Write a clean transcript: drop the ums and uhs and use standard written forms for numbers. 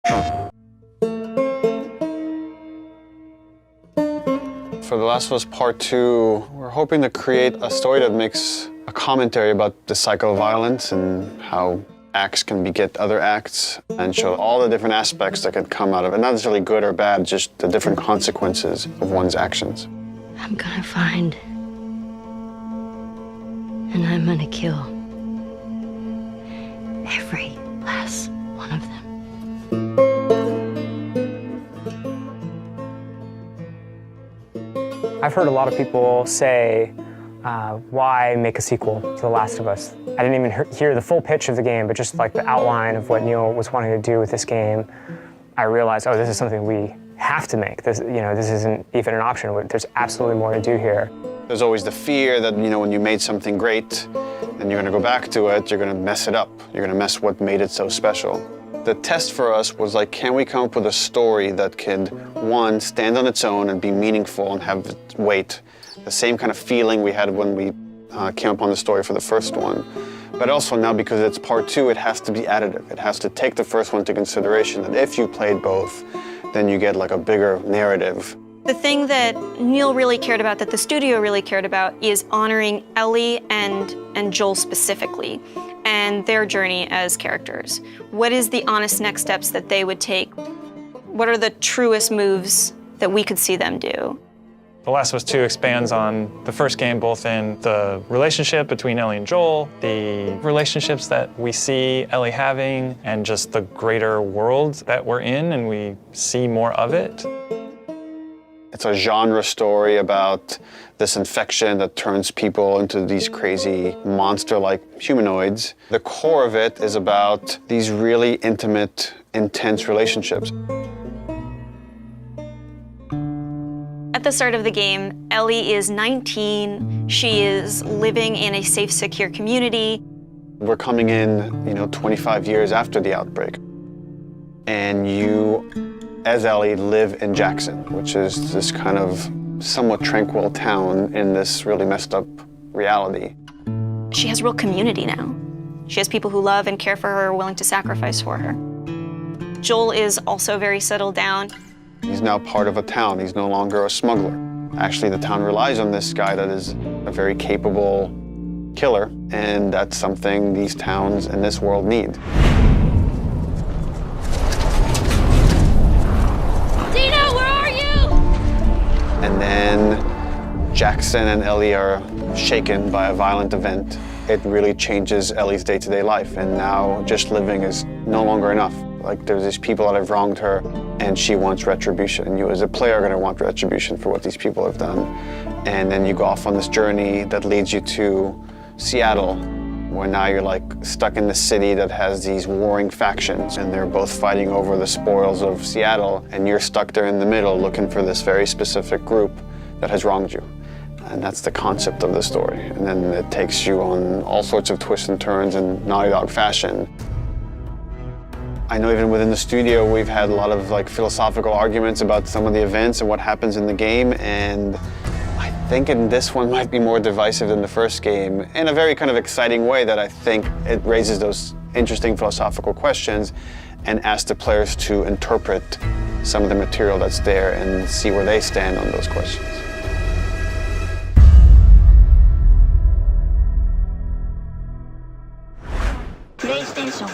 For The Last of Us Part 2, we're hoping to create a story that makes a commentary about the cycle of violence and how acts can beget other acts and show all the different aspects that could come out of it. Not necessarily good or bad, just the different consequences of one's actions. I'm gonna find, and I'm gonna kill every last one of them. I've heard a lot of people say, why make a sequel to The Last of Us? I didn't even hear the full pitch of the game, but just like the outline of what Neil was wanting to do with this game, I realized, oh, this is something we have to make. This isn't even an option. There's absolutely more to do here. There's always the fear that, when you made something great and you're gonna go back to it, you're gonna mess it up. You're gonna mess what made it so special. The test for us was like, can we come up with a story that could, one, stand on its own and be meaningful and have weight, the same kind of feeling we had when we came up on the story for the first one. But also now, because it's part 2, it has to be additive. It has to take the first one into consideration, that if you played both, then you get like a bigger narrative. The thing that Neil really cared about, that the studio really cared about, is honoring Ellie and Joel specifically, and their journey as characters. What is the honest next steps that they would take? What are the truest moves that we could see them do? The Last of Us 2 expands on the first game, both in the relationship between Ellie and Joel, the relationships that we see Ellie having, and just the greater world that we're in, and we see more of it. It's a genre story about this infection that turns people into these crazy monster-like humanoids. The core of it is about these really intimate, intense relationships. At the start of the game, Ellie is 19. She is living in a safe, secure community. We're coming in, 25 years after the outbreak. And you, as Ellie, live in Jackson, which is this kind of somewhat tranquil town in this really messed up reality. She has real community now. She has people who love and care for her, willing to sacrifice for her. Joel is also very settled down. He's now part of a town. He's no longer a smuggler. Actually, the town relies on this guy that is a very capable killer, and that's something these towns and this world need. Dina, where are you? And then Jackson and Ellie are shaken by a violent event. It really changes Ellie's day-to-day life, and now just living is no longer enough. Like, there's these people that have wronged her, and she wants retribution. And you as a player are gonna want retribution for what these people have done. And then you go off on this journey that leads you to Seattle, where now you're like stuck in the city that has these warring factions, and they're both fighting over the spoils of Seattle, and you're stuck there in the middle looking for this very specific group that has wronged you. And that's the concept of the story. And then it takes you on all sorts of twists and turns in Naughty Dog fashion. I know even within the studio, we've had a lot of philosophical arguments about some of the events and what happens in the game, and I think in this one might be more divisive than the first game in a very kind of exciting way that I think it raises those interesting philosophical questions and asks the players to interpret some of the material that's there and see where they stand on those questions. PlayStation